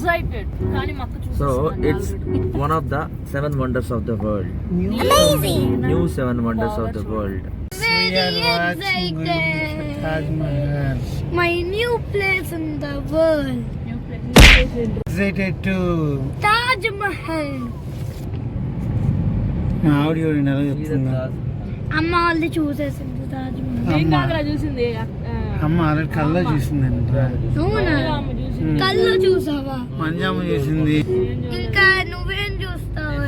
excited. So it's one of the 7 wonders of the world. Amazing. New 7 wonders of the world. Very excited. Taj Mahal. My new place in the world. Excited too. Taj Mahal. మా ఆవిడ నెల చెప్తుందా అమ్మ వాళ్ళు చూసేసింది తాజ్ మహల్. ఏం కాకరా చూసింది అమ్మ already కళ్ళలో చూసిందంట. అవునా? కళ్ళు చూసావా? పంజాబ్ చూసింది. ఇంకా నువ్వేం చూస్తావు?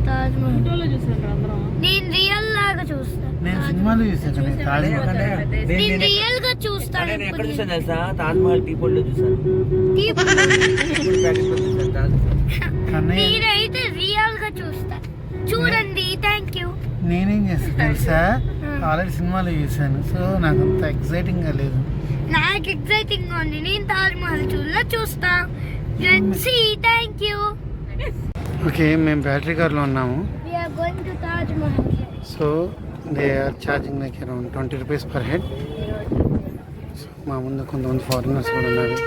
తాజ్ మహల్ ఫోటోలో చూసాను అందరం. నేను రియల్ లాగా చూస్తాను. నేను సినిమాలో చూసాను తాజ్ మహల్. నేను రియల్ గా చూస్తాను. నేను ఎక్కడ చూసాను తెలుసా? తాజ్ మహల్ టీ పొడిలో చూసాను. కన్నయ్య నేనైతే రియల్ గా చూస్తా. చూడండి. Thank you. నేనేం చేస్తాను తెలుసా? ఆల్రెడీ సినిమాలో చూసాను. సో నాకు అంత ఎక్సైటింగ్ గా లేదు. నాకు ఎక్సైటింగ్ గా ఉంది. నేను తాజ్ మహల్ చూస్తా. Thank you. ఓకే, మేము బ్యాటరీ కార్లో ఉన్నాము. We are going to Taj Mahal. So they are charging like around 20 rupees per head. So మా ముందు కొంతమంది ఫారినర్స్ కూడా ఉన్నారు.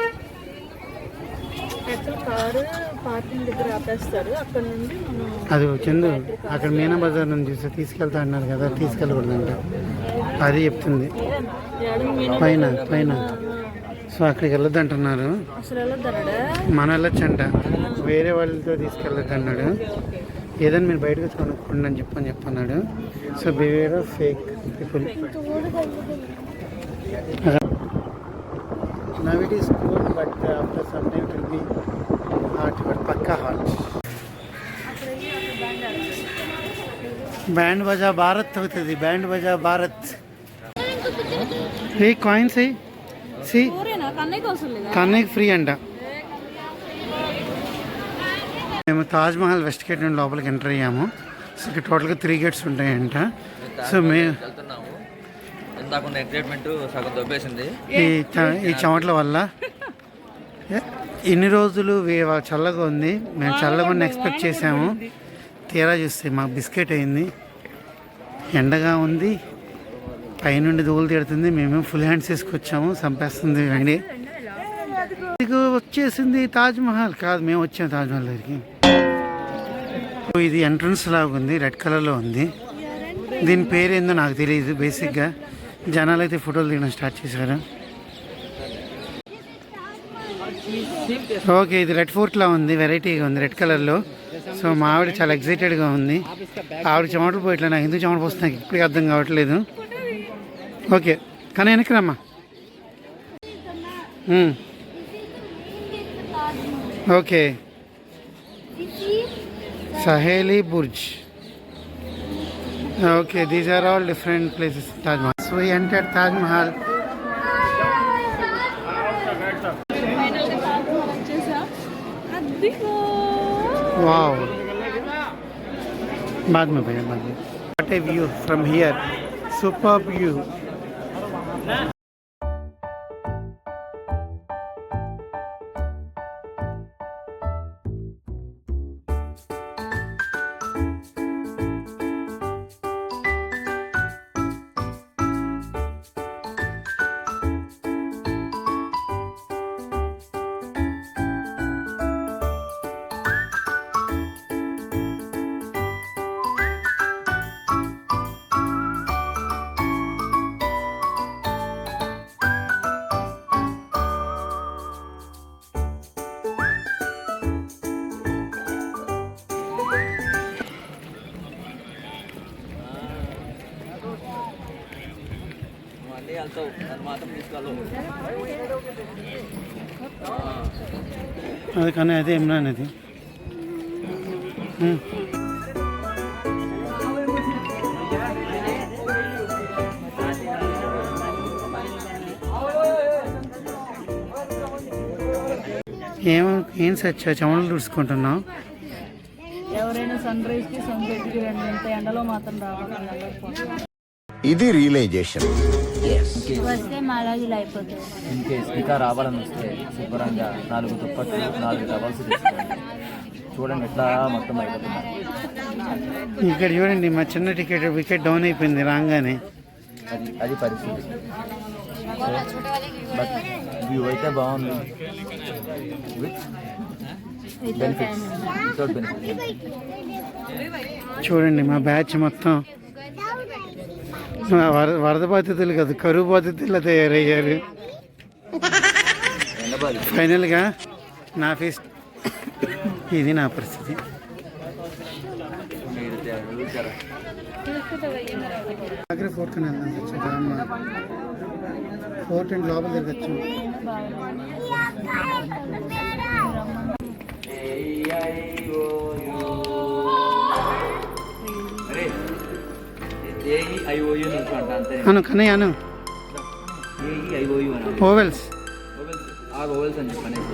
కారు పార్కింగ్ దగ్గర ఆపేస్తారు. అక్కడ నుండి మనం అది చందు అక్కడ మీనా బజార్ నుంచి చూస్తే తీసుకెళ్తా అన్నారు కదా, తీసుకెళ్ళకూడదంట. అది చెప్తుంది పైన పైన. సో అక్కడికి వెళ్ళొద్దు అంటున్నారు. అసలు వెళ్ళొద్దన్నాడా? మనం వెళ్ళొచ్చంట, వేరే వాళ్ళతో తీసుకెళ్ళొద్దు అన్నాడు. ఏదైనా మీరు బయటకు వచ్చి కొనుక్కోండి అని చెప్పన్నాడు. So beware of fake people. Now it is cool, but after some time it will be hot, but pakka hot. Band बजा भारत होती थी, बैंड बजा भारत. ये कॉइन से सी खाने फ्री अंड. మేము తాజ్ మహల్ వెస్ట్ గేట్ నుండి లోపలికి ఎంటర్ అయ్యాము. సో ఇక్కడ టోటల్గా 3 గేట్స్ ఉంటాయంట. సో ఈ చెమటల వల్ల ఇన్ని రోజులు చల్లగా ఉంది. మేము చల్లగా ఎక్స్పెక్ట్ చేసాము. తీరా చూస్తే మాకు బిస్కెట్ అయింది. ఎండగా ఉంది, పైనుండి దూలు తిడుతుంది. మేమేం ఫుల్ హ్యాండ్స్ తీసుకొచ్చాము, చంపేస్తుంది అండి. ఇది వచ్చేసింది తాజ్ మహల్. కాదు, మేము వచ్చాము తాజ్ మహల్ దగ్గరికి. ఇది ఎంట్రన్స్ లాగా ఉంది, రెడ్ కలర్లో ఉంది. దీని పేరు ఏందో నాకు తెలియదు. బేసిక్గా జనాలు అయితే ఫోటోలు తీయడం స్టార్ట్ చేశారు. ఓకే, ఇది రెడ్ ఫోర్ట్లా ఉంది, వెరైటీగా ఉంది రెడ్ కలర్లో. సో మా ఆవిడ చాలా ఎక్సైటెడ్గా ఉంది. ఆవిడ చెమటలు పోయిట్లా, నాకు ఎందుకు చెమట పోస్తుంది నాకు ఇప్పటికీ అర్థం కావట్లేదు. ఓకే, కానీ వెనక్కి రమ్మా. Okay, Saheli Burj. Okay, these are all different places in Taj Mahal. So we entered Taj Mahal. Wow. बाद में भैया, बाद में. What a view from here. Superb view. అది కానీ అదే ఏమన్నా అనేది. ఏం సచ్చా చెమటలు తుడుచుకుంటున్నావు? ఎవరైనా సన్ రైజ్ కి సన్సెట్ కి రెండు ఎండలో మాత్రం రావాలి. ఇది రియలైజేషన్. వస్తే మాలాగా ఇలా అయిపోతుంది. ఇన్కేస్ ఇంకా రావాలని వస్తే శుభ్రంగా 4 దుప్పట్లు 4 టవల్స్ తీసుకోండి. చూడండి ఎట్లా మొత్తం అయిపోతున్నారు. ఇక్కడ చూడండి, మా చిన్న వికెట్ డౌన్ అయిపోయింది రాగానే. అది పరిస్థితి. బట్ వ్యూ అయితే బాగుంది. Benefits, without benefits. చూడండి మా బ్యాచ్ మొత్తం వరద బాధితులు కాదు, కరువు బాధితులు తయారయ్యారు. ఫైనల్గా నా ఫేస్ ఇది, నా పరిస్థితి. ఆగ్రా ఫోర్ట్ కన్నా వెళ్దాం. ఫోర్ట్ అండ్ లోపల తిరగచ్చు. అను కన్నయ్య అను ఓవెల్స్ అని చెప్పనేసి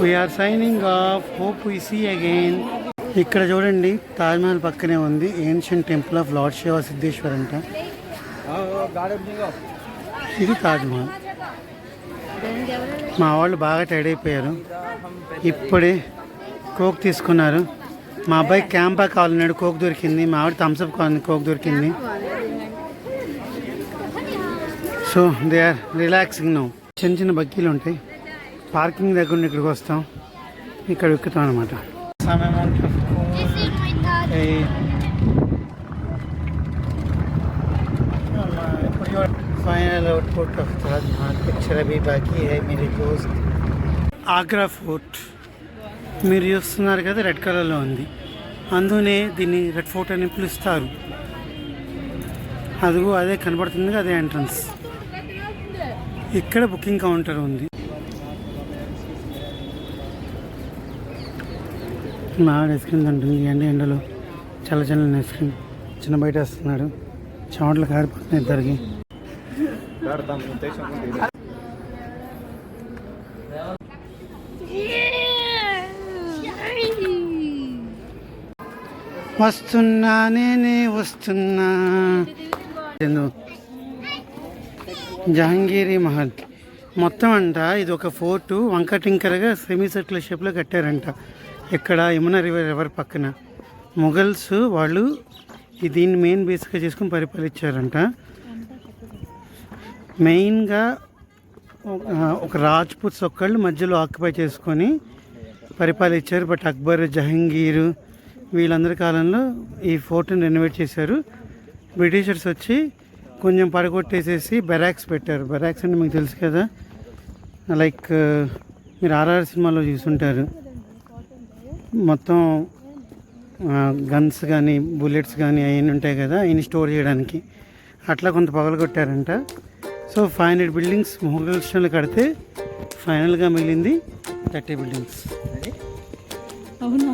we are signing off. Hope we see again. ఇక్కడ చూడండి తాజ్మహల్ పక్కనే ఉంది ancient temple of lord Shiva Siddheshwar అంట. ఇది తాజ్మహల్. మా వాళ్ళు బాగా టైడ్ అయిపోయారు, ఇప్పుడే కోక్ తీసుకున్నారు. మా అబ్బాయి క్యాంపా కావాలన్నాడు, కోక్ దొరికింది. మా ఆవిడ థమ్స్అప్ కావాలి, కోక్ దొరికింది. So they are relaxing now. చిన్న చిన్న బగ్గీలు ఉంటాయి, పార్కింగ్ దగ్గర నుండి ఇక్కడికి వస్తాం, ఇక్కడ ఎక్కుతాం అనమాట. Final output of Taj Mahal picture अभी बाकी है मेरे दोस्त. ఆగ్రా ఫోర్ట్ మీరు చూస్తున్నారు కదా, రెడ్ కలర్లో ఉంది, అందునే దీన్ని రెడ్ ఫోర్ట్ అని పిలుస్తారు. అదిగో అదే కనబడుతుంది, అదే ఎంట్రన్స్. ఇక్కడ బుకింగ్ కౌంటర్ ఉంది. మా ఆవిడ ఐస్ క్రీమ్ తింటుంది ఎండలో, చల్ల చల్లని ఐస్ క్రీమ్. చిన్న బయట వస్తున్నాడు, చెమటలు కారిపోతున్నాయి ఇద్దరికి. వస్తున్నా నేనే వస్తున్నా. జహాంగీరీ మహల్ మొత్తం అంట ఇది ఒక ఫోర్టు, వంక టింకరగా సెమీ సర్కిల్ షేప్లో కట్టారంట. ఇక్కడ యమునా రివర్ పక్కన మొఘల్స్ వాళ్ళు దీన్ని మెయిన్ బేస్గా చేసుకుని పరిపాలించారంట. మెయిన్గా ఒక రాజ్పుత్స్ ఒక్కళ్ళు మధ్యలో ఆక్యుపై చేసుకొని పరిపాలించారు. బట్ అక్బర్, జహంగీరు వీళ్ళందరి కాలంలో ఈ ఫోర్ట్ని రెనోవేట్ చేశారు. బ్రిటిషర్స్ వచ్చి కొంచెం పడగొట్టేసేసి బెరాక్స్ పెట్టారు. బెరాక్స్ అంటే మీకు తెలుసు కదా, లైక్ మీరు ఆర్ఆర్ సినిమాలో చూసుంటారు, మొత్తం గన్స్ కానీ బుల్లెట్స్ కానీ అవన్నీ ఉంటాయి కదా, అవన్నీ స్టోర్ చేయడానికి. అట్లా కొంత పగలగొట్టారంట. సో 500 బిల్డింగ్స్ మొఘల్స్లో కడితే ఫైనల్గా మిగిలింది 30 బిల్డింగ్స్. అవునా?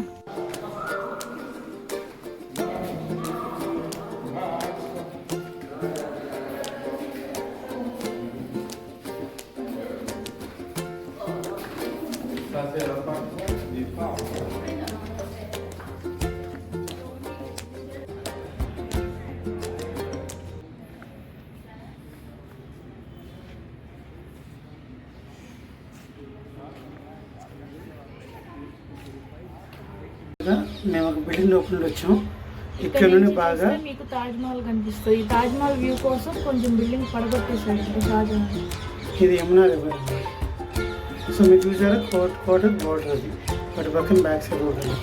మేము ఒక బిల్డింగ్ లోపల వచ్చాం. ఇక్కడ నుండి బాగా మీకు తాజ్మహల్ కనిపిస్తుంది. తాజ్మహల్ వ్యూ కోసం కొంచెం బిల్డింగ్ పడగొట్టేసారు షాజహాన్. ఇది యమునా రివర్. సో మీరు చూసారా కోట బోర్డర్, అది వాటి పక్కన బ్యాక్ సైడ్ బోర్డర్.